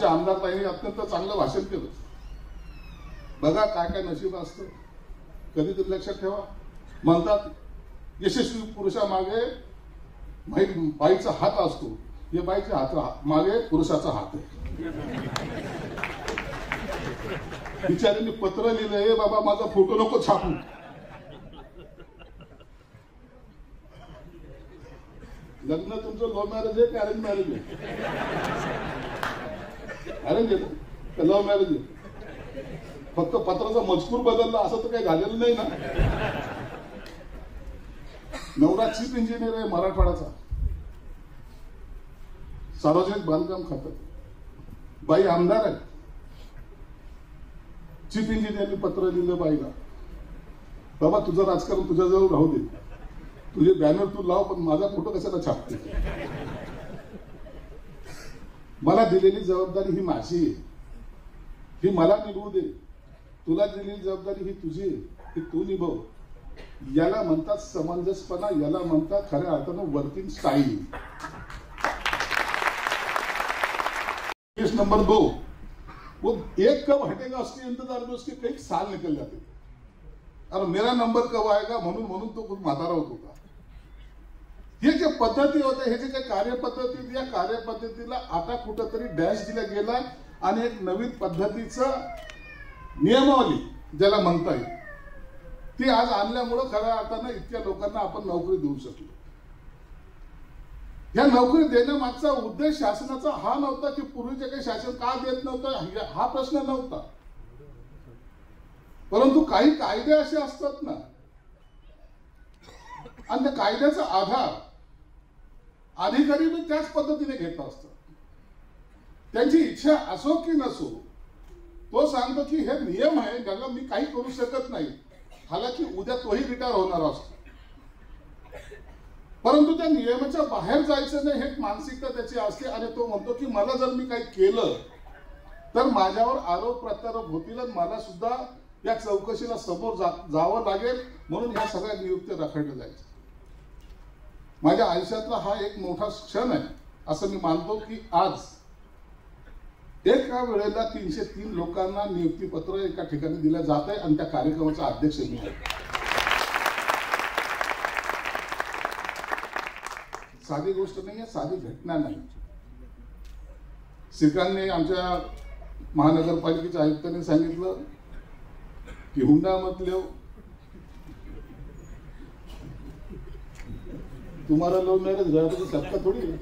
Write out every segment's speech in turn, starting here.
आमच्या आमदार ताईंनी अत्यंत चांगलं भाषण केलं. बघा काय काय नशीब असतं, कधीतरी लक्षात ठेवा. म्हणतात यशस्वी पुरुषामागे बाईचा हात असतो, हे बाईच्या हात मागे पुरुषाचा हात आहे. बिचारीने पत्र लिहिलंय, बाबा माझा फोटो नको छापू. लग्न तुमचं लव्ह मॅरेज आहे की अरेंज मॅरेज आहे? अरेंज आहे का लव्ह मॅरेज आहे? फक्त पत्राचा मजकूर बदलला असं तर काही झालेलं नाही ना. नवरा चीफ इंजिनियर आहे मराठवाड्याचा, सार्वजनिक बांधकाम खात्यात. बाई आमदार आहे. चीफ इंजिनियरने पत्र लिहिलं बाईला, बाबा तुझं राजकारण तुझ्याजवळ राहू दे, तुझे बॅनर तू लाव, पण माझा फोटो कशाला छापते? मला दिलेली जबाबदारी ही माझी आहे, ही मला निभवू दे. तुला दिलेली जबाबदारी ही तुझी आहे, ही तू निभव. याला म्हणतात समंजसपणा, याला म्हणतात खऱ्या अर्थानं वर्किंग स्टाईल. केस नंबर 2, वो एक कब हटेगा उसके इंतजार में उसके कई साल निकल जाते. अरे मेरा नंबर कब आएगा म्हणून तो खूप म्हातारा होत होता. हे जे पद्धती होत्या, हे जे काही कार्यपद्धती, या कार्यपद्धतीला आता कुठंतरी डॅश दिला गेला आणि एक नवीन पद्धतीचं नियमावली ज्याला म्हणता येईल ती आज आणल्यामुळं खऱ्या अर्थानं इतक्या लोकांना आपण नोकरी देऊ शकलो. या नोकरी देण्यामागचा उद्देश शासनाचा हा नव्हता की पूर्वीचे काही शासन का देत नव्हतं हा प्रश्न नव्हता, परंतु काही कायदे असे असतात ना, आणि त्या कायद्याचा आधार अधिकारी मी त्याच पद्धतीने घेत असतात. त्यांची इच्छा असो की नसो, तो सांगतो की हे नियम आहे, ज्याला मी काही करू शकत नाही. हालाकी उद्या तोही रिटायर होणार असतो, परंतु त्या नियमाच्या बाहेर जायचं नाही हे मानसिकता त्याची असते. आणि तो म्हणतो की मला जर मी काही केलं तर माझ्यावर आरोप प्रत्यारोप होतील आणि मला सुद्धा या चौकशीला समोर जावं लागेल, म्हणून ह्या सगळ्या नियुक्त्या रखडल्या जायच्या. माझ्या आयुष्यातला हा एक मोठा क्षण आहे असं मी मानतो की आज एका वेळेला 303 लोकांना नियुक्तीपत्र एका ठिकाणी दिलं जात आहे आणि त्या कार्यक्रमाचा अध्यक्ष मी आहे. साधी गोष्ट नाही आहे, साधी घटना नाही. श्रीकांतने आमच्या महानगरपालिकेच्या आयुक्तांनी सांगितलं की हुंडा मतलब तुम्हारा लव मैरिज गया तो सबका थोड़ी है.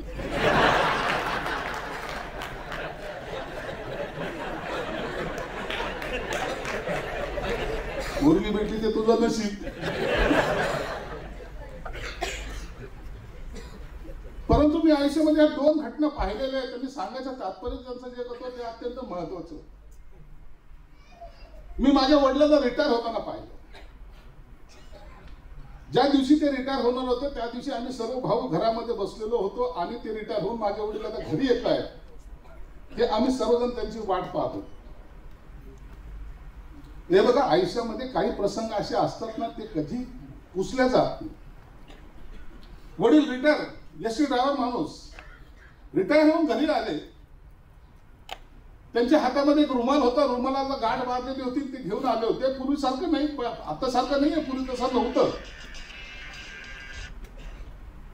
मुलगी भेटली ते तुझं नशीब. परंतु मी आयुष्यामध्ये या 2 घटना पाहिलेल्या आहेत. त्यांनी सांगायचं तात्पर्य त्यांचं जे होतं ते अत्यंत महत्वाचं. मी माझ्या वडिलांना रिटायर होताना पाहिलं. ज्या दिवशी ते रिटायर होणार होते त्या दिवशी आम्ही सर्व भाऊ घरामध्ये बसलेलो होतो आणि ते रिटायर होऊन माझ्या वडील आता घरी येत आहेत हे आम्ही सर्वजण त्यांची वाट पाहत होतो. हे बघा, आयुष्यामध्ये काही प्रसंग असे असतात ना, ते कधी पुसल्या जात नाही. वडील रिटायर, यशस्वी ड्रायव्हर माणूस रिटायर होऊन घरी आले. त्यांच्या हातामध्ये एक रुमाल होता, रुमालाला गाठ बांधलेली होती, ते घेऊन आले होते. पूर्वीसारखं नाही, आता सारखं नाहीये, पूर्वी तसं नव्हतं.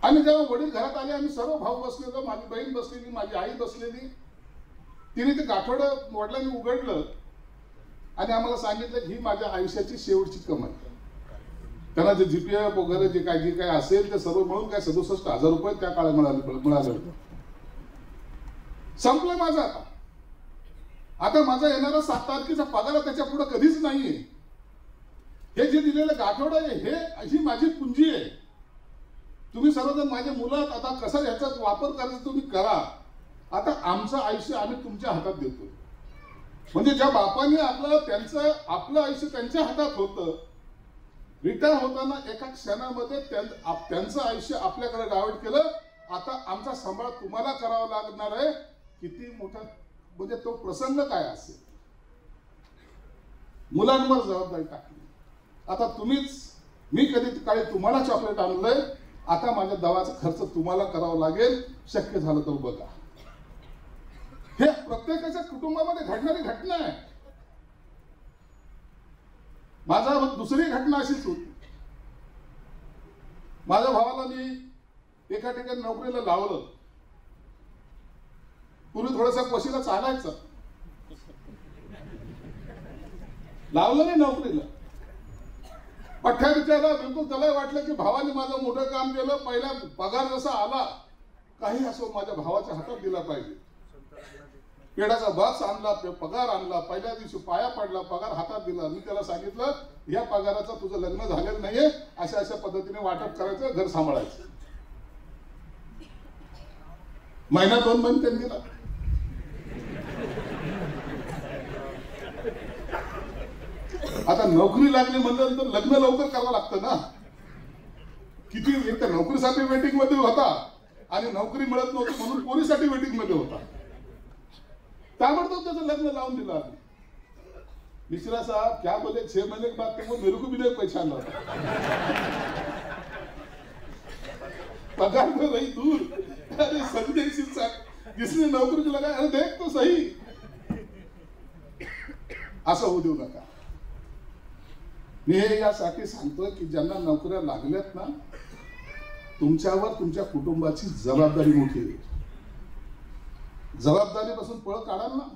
आणि जेव्हा वडील घरात आले, आम्ही सर्व भाऊ बसलेलो, माझी बहीण बसलेली, माझी आई बसलेली. तिने ते गाठोडं वडिलांनी उघडलं आणि आम्हाला सांगितलं की ही माझ्या आयुष्याची शेवटची कमाई. त्यांना जे जीपीएफ वगैरे जे काय असेल ते सर्व मिळून काय 67,000 रुपये त्या काळात मिळाले होते. संपलं माझं आता. आता माझा येणारा 7 तारखेचा पगार त्याच्या पुढे कधीच नाहीये. हे जे दिलेलं गाठोडं आहे ही माझी पुंजी आहे. तुम्ही सर्वजण माझे मुलं, आता कसा याचा वापर करायचा तुम्ही करा. आता आमचं आयुष्य आम्ही तुमच्या हातात देतो. म्हणजे ज्या बापाने आपलं आयुष्य त्यांच्या हातात होतं, रिटायर होताना एका क्षणामध्ये त्यांचं आयुष्य आपल्याकडे डायव्हर्ट केलं. आता आमचा सांभाळ तुम्हाला करावा लागणार आहे. किती मोठा म्हणजे तो प्रसंग काय असेल. मुलांवर जबाबदारी टाकली. आता मी कधी काळी तुम्हाला चॉकलेट आणलंय, आता माझ्या दवाचा खर्च तुम्हाला करावा लागेल. शक्य झालं तर बघा. हे प्रत्येकाच्या कुटुंबामध्ये घडणारी घटना आहे. माझा दुसरी घटना अशीच होती. माझ्या भावाला मी एका ठिकाणी नोकरीला लावलं. पूर्वी थोडासा वशिला चालायचा, लावलं नाही नोकरीला. पठ्ठ्या विचारला, बिलकुल त्याला वाटलं की भावाने माझं मोठं काम केलं. पहिला पगार जसा आला, काही असो माझ्या भावाच्या हातात दिला पाहिजे. पेडाचा बॉक्स आणला, पगार आणला, पहिल्या दिवशी पाया पडला, पगार हातात दिला. मी त्याला सांगितलं, या पगाराचं तुझं लग्न झालेलं नाहीये, अशा अशा पद्धतीने वाटप करायचं, घर सांभाळायचं. महिना 2 महिने त्यांनी दिला. आता नोकरी लागली म्हणल्यानंतर लग्न लवकर करावं लागतं ना. किती एक तर नोकरीसाठी वेटिंग मध्ये होता आणि नोकरी मिळत नव्हती म्हणून पोरीसाठी वेटिंग मध्ये होता. ताबडतोब त्याचं लग्न लावून दिलं. मिश्रा साहब क्या बोले, 6 महीने के बाद तो मेरे को भी नहीं पहचान रहा. पगार तो रही दूर. अरे संजय सिंह जिसने नौकरी लगा, अरे देख तो सही. असं होऊ देऊ नका. मी हे यासाठी सांगतोय की ज्यांना नोकऱ्या लागल्यात ना, तुमच्यावर तुमच्या कुटुंबाची जबाबदारी मोठी आहे. जबाबदारीपासून पळ काढाल ना,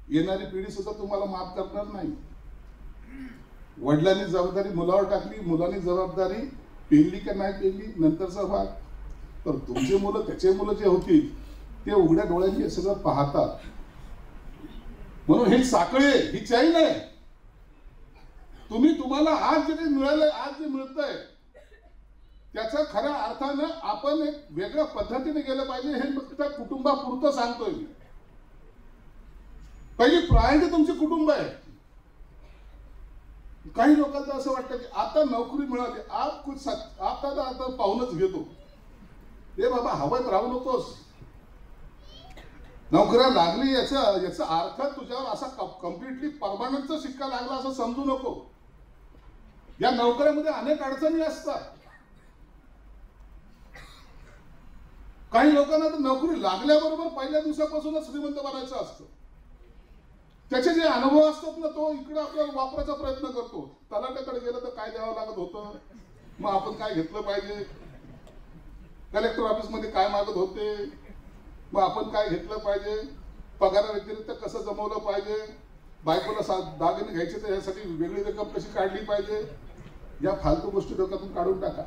येणारी पिढी सुद्धा तुम्हाला माफ करणार नाही. वडिलांनी जबाबदारी मुलावर टाकली, मुलांनी जबाबदारी पेलली का नाही पेलली नंतरचा भाग. तर तुमचे मुलं त्याचे मुलं जे होतील ते उघड्या डोळ्यांनी सगळं पाहतात. म्हणून ही साखळी आहे, ही चैन आहे. तुम्हाला आज जे काही मिळालंय, आज जे मिळतंय, त्याचा खऱ्या अर्थानं आपण एक वेगळ्या पद्धतीने गेलं पाहिजे. हे फक्त कुटुंबापुरतं सांगतोय मी. पहिली प्रायोरिटी तुमचे कुटुंब आहे. काही लोकांचं असं वाटतं की आता नोकरी मिळाली, आता पाहूनच घेतो. हे बाबा, हवत राहू नकोस. नोकऱ्या लागली याचा अर्थ तुझ्यावर असा कम्प्लिटली परमनंटचा शिक्का लागला असं समजू नको. या नोकऱ्यामध्ये अनेक अडचणी असतात. काही लोकांना तर नोकरी लागल्याबरोबर पहिल्या दिवसापासूनच श्रीमंत बनायचं असतं. त्याचे जे अनुभव असतात ना, तो इकडे आपल्याला वापरायचा प्रयत्न करतो. तलाट्याकडे गेलं तर काय द्यावं लागत होतं, मग आपण काय घेतलं पाहिजे. कलेक्टर ऑफिस मध्ये काय मागत होते, मग आपण काय घेतलं पाहिजे. पगारा व्यतिरिक्त कसं जमवलं पाहिजे. बायकोला दागिने घ्यायचे तर यासाठी वेगळी रक्कम कशी काढली पाहिजे. या फालतू गोष्टी डोक्यातून काढून टाका.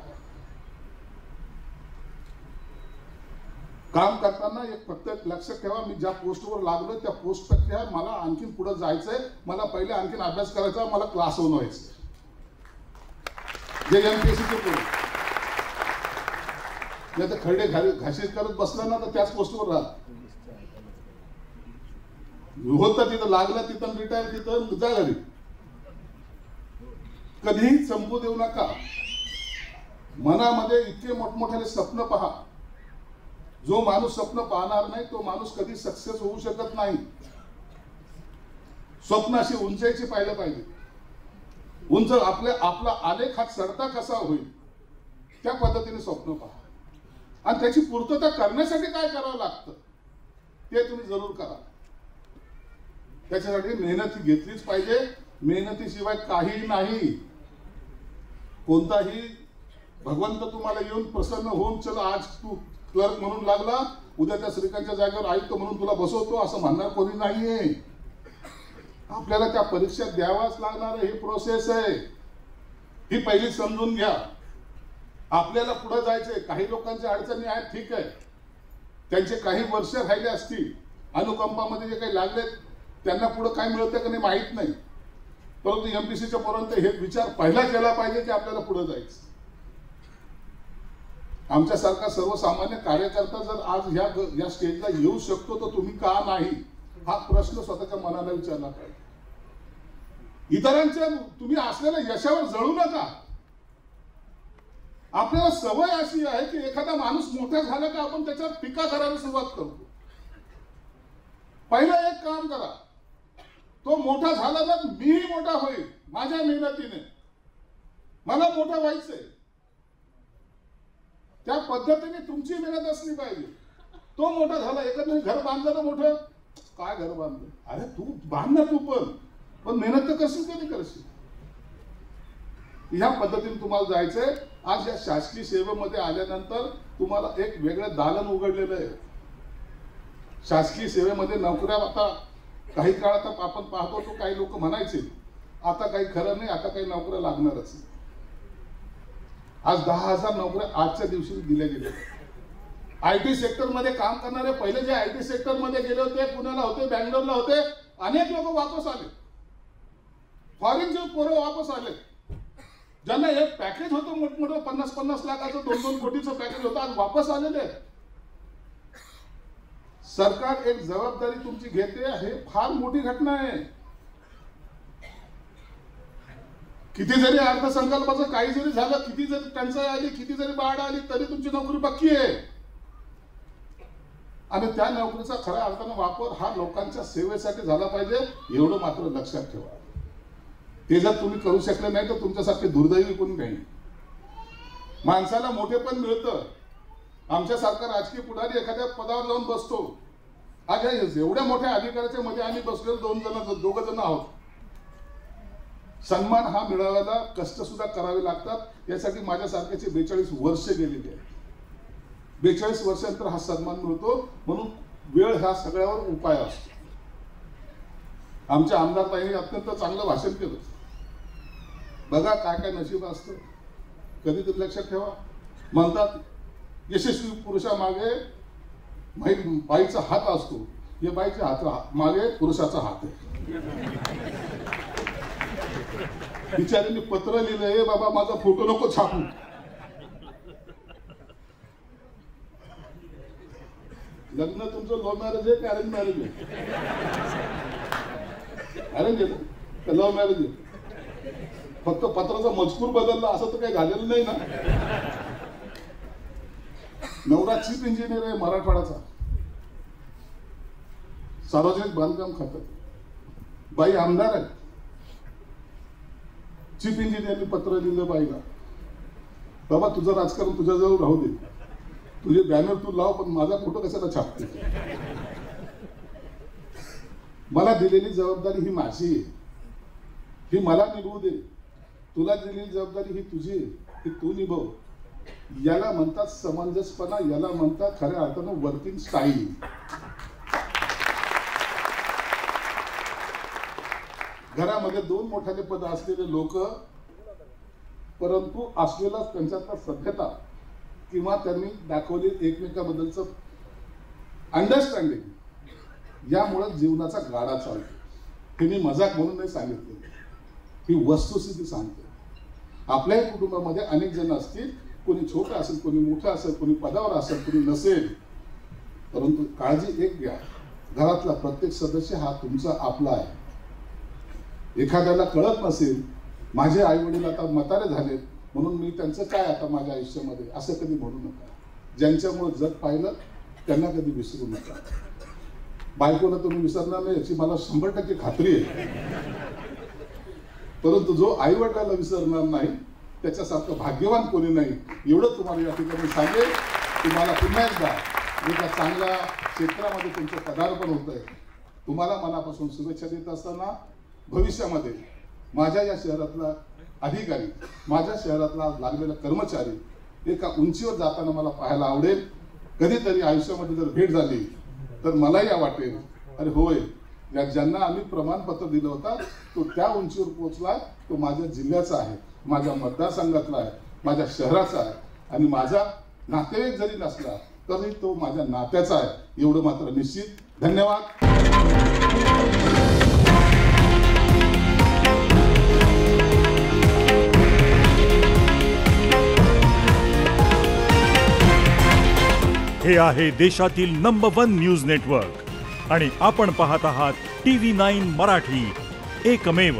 काम करताना एक फक्त लक्षात ठेवा, मी ज्या पोस्टवर लागलोय त्या पोस्टपेक्षा मला आणखीन पुढे जायचंय. मला पहिले आणखीन अभ्यास करायचा, मला क्लास 1 व्हायचं. जे एमपीएससीचे पुढे नाही तर खरडे घाशीत करत बसला ना तर त्याच पोस्टवर राहत होतं. तिथं लागलं, तिथं रिटायर, तिथं जा घरी. कधीही संपू देऊ नका. मनामध्ये इतके मोठमोठे स्वप्न पहा. जो माणूस स्वप्न पाहणार नाही तो माणूस कधी सक्सेस होऊ शकत नाही. स्वप्न अशी उंचायची पाहिलं पाहिजे. उंच आपला आलेख हा चढता कसा होईल त्या पद्धतीने स्वप्न पहा. आणि त्याची पूर्तता करण्यासाठी काय करावं लागतं ते तुम्ही जरूर करा. त्याच्यासाठी मेहनत घेतलीच पाहिजे. मेहनतीशिवाय काही नाही. कोणताही भगवंत तुम्हाला येऊन प्रसन्न होऊन चला आज तू क्लर्क म्हणून लागला, उद्या त्या श्रीकांतच्या जागेवर आयुक्त म्हणून तुला बसवतो असं म्हणणार कोणी नाहीये. आपल्याला त्या परीक्षा द्यावाच लागणार. ही प्रोसेस आहे. ही पहिली समजून घ्या. आपल्याला पुढे जायचंय. काही लोकांच्या अडचणी आहेत, ठीक आहे. त्यांचे काही वर्ष राहिले असतील, अनुकंपामध्ये जे काही लागलेत त्यांना पुढे काय मिळतं का नाही माहित नाही. परंतु एमपीसीच्या पर्यंत हे विचार पहिला केला पाहिजे की आपल्याला पुढे जायचं. आमच्यासारखा सर्वसामान्य कार्यकर्ता जर आज या स्टेजला येऊ शकतो तर तुम्ही का नाही, हा प्रश्न स्वतःच्या मनाला विचारला पाहिजे. इतरांच्या तुम्ही असलेल्या यशावर जळू नका. आपल्याला सवय अशी आहे की एखादा माणूस मोठा झाला का आपण त्याच्यावर टीका करायला सुरुवात करतो. पहिलं एक काम करा, तो मोठा झाला तर मीही मोठा होईल माझ्या मेहनतीने, मला मोठा व्हायचंय. त्या पद्धतीने तुमची मेहनत असली पाहिजे. तो मोठा झाला, एखादं घर बांधलं ना मोठं, काय घर बांधलं, अरे तू बांध ना, तू पण मेहनत तर करशील का नाही करशील. ह्या पद्धतीने तुम्हाला जायचंय. आज या शासकीय सेवेमध्ये आल्यानंतर तुम्हाला एक वेगळं दालन उघडलेलं आहे. शासकीय सेवेमध्ये नोकऱ्या आता काही काळात आपण पाहतो, तो काही लोक म्हणायचे आता काही खरं नाही, आता काही नोकऱ्या लागणारच. आज 10,000 नोकऱ्या आजच्या दिवशी दिल्या गेल्या. IT सेक्टर मध्ये काम करणारे पहिले जे IT सेक्टर मध्ये गेले होते, पुण्याला होते, बँगलोरला होते, अनेक लोक वापस आले. फॉरेनचे पोरं वापस आले, ज्यांना एक पॅकेज होतं मोठमोठं 50-50 लाखाचं, 2-2 कोटीचं पॅकेज होतं, आज वापस आलेले. सरकार एक जबाबदारी तुमची घेते, हे फार मोठी घटना आहे. किती जरी अर्थसंकल्पाचं काही जरी झालं, किती जरी टंचाई आली, किती जरी बाढ आली, तरी तुमची नोकरी पक्की आहे. आणि त्या नोकरीचा खऱ्या अर्थानं वापर हा लोकांच्या सेवेसाठी झाला पाहिजे, एवढं मात्र लक्षात ठेवा. ते जर तुम्ही करू शकले नाही तर तुमच्यासारखे दुर्दैवी कोणी नाही. माणसाला मोठेपण मिळतं. आमच्यासारखा राजकीय पुढारी एखाद्या पदावर जाऊन बसतो. आज एवढ्या मोठ्या अधिकाऱ्याच्या मध्ये आम्ही बसलेलो दोघं जण आहोत. सन्मान हा मिळवायला कष्ट सुद्धा करावे लागतात. यासाठी माझ्यासारख्याची 42 वर्ष गेलेली आहेत. 42 वर्षानंतर हा सन्मान मिळतो. म्हणून वेळ ह्या सगळ्यावर उपाय असतो. आमच्या आमदार ताईंनी अत्यंत चांगलं भाषण केलं. बघा काय काय नशीब असतं, कधीतरी लक्षात ठेवा. म्हणतात यशस्वी पुरुषामागे बाईचा हात असतो, हे बाईच्या हात मागे पुरुषाचा हात आहे. बिचारीने पत्र लिहिलंय, बाबा माझा फोटो नको छापू. लग्न तुमचं लव्ह मॅरेज आहे का अरेंज मॅरेज आहे? अरेंज आहे का लव्ह मॅरेज आहे? फक्त पत्राचा मजकूर बदलला असं तर काही झालेलं नाही ना. नवरा चीफ इंजिनियर आहे मराठवाड्याचा, सार्वजनिक बांधकाम खात्यात. बाई आमदार आहे. चीफ इंजिनियरने पत्र लिहिलं बाईला, बाबा तुझं राजकारण तुझ्याजवळ राहू दे, तुझे बॅनर तू लाव, पण माझा फोटो कशाला छापते. मला दिलेली जबाबदारी ही माझी आहे, ही मला निभवू दे. तुला दिलेली जबाबदारी ही तुझी आहे, ही तू निभव. याला म्हणतात समंजसपणा, याला म्हणतात खऱ्या अर्थानं वर्किंग स्टाईल. घरामध्ये 2 मोठाले पद असलेले लोक, परंतु असलेला त्यांच्यातला सभ्यता किंवा त्यांनी दाखवले एकमेकांबद्दलचं अंडरस्टँडिंग, यामुळे जीवनाचा गाडा चालतो. हे मी मजाक म्हणून नाही सांगितलं, ही वस्तुस्थिती सांगते. आपल्याही कुटुंबामध्ये अनेक जण असतील, कोणी छोटं असेल, कोणी मोठं असेल, कोणी पदावर असेल, कोणी नसेल, परंतु काळजी एक घ्या, घरातला प्रत्येक सदस्य हा तुमचा आपला आहे. एखाद्याला कळत नसेल, माझे आई वडील आता म्हातारे झालेत म्हणून मी त्यांचं काय आता माझ्या आयुष्यामध्ये, असं कधी म्हणू नका. ज्यांच्यामुळे जग पाहिलं त्यांना कधी विसरू नका. बायकोला तुम्ही विसरणार नाही याची मला 100% खात्री आहे, परंतु जो आई वडिलांना विसरणार नाही त्याच्यासारखं भाग्यवान कोणी नाही, एवढं तुम्हाला या ठिकाणी सांगेल. तुम्हाला पुन्हा एकदा एका चांगल्या क्षेत्रामध्ये तुमचं पदार्पण होत आहे. तुम्हाला मनापासून शुभेच्छा देत असताना भविष्यामध्ये माझ्या या शहरातला अधिकारी, माझ्या शहरातला लागलेला कर्मचारी एका उंचीवर जाताना मला पाहायला आवडेल. कधीतरी आयुष्यामध्ये जर भेट झाली तर मलाही वाटेल, अरे होय, ज्यांना आम्ही प्रमाणपत्र दिलं होतं तो त्या उंचीवर पोहोचला, तो माझ्या जिल्ह्याचा आहे, माझ्या मतदारसंघातला आहे, माझ्या शहराचा आहे, आणि माझा नातेवाईक जरी नसला तरी तो माझ्या नात्याचा आहे, एवढं मात्र निश्चित. धन्यवाद. हे आहे देशातील नंबर 1 न्यूज नेटवर्क आणि आपण पाहत आहात TV9 मराठी, एकमेव.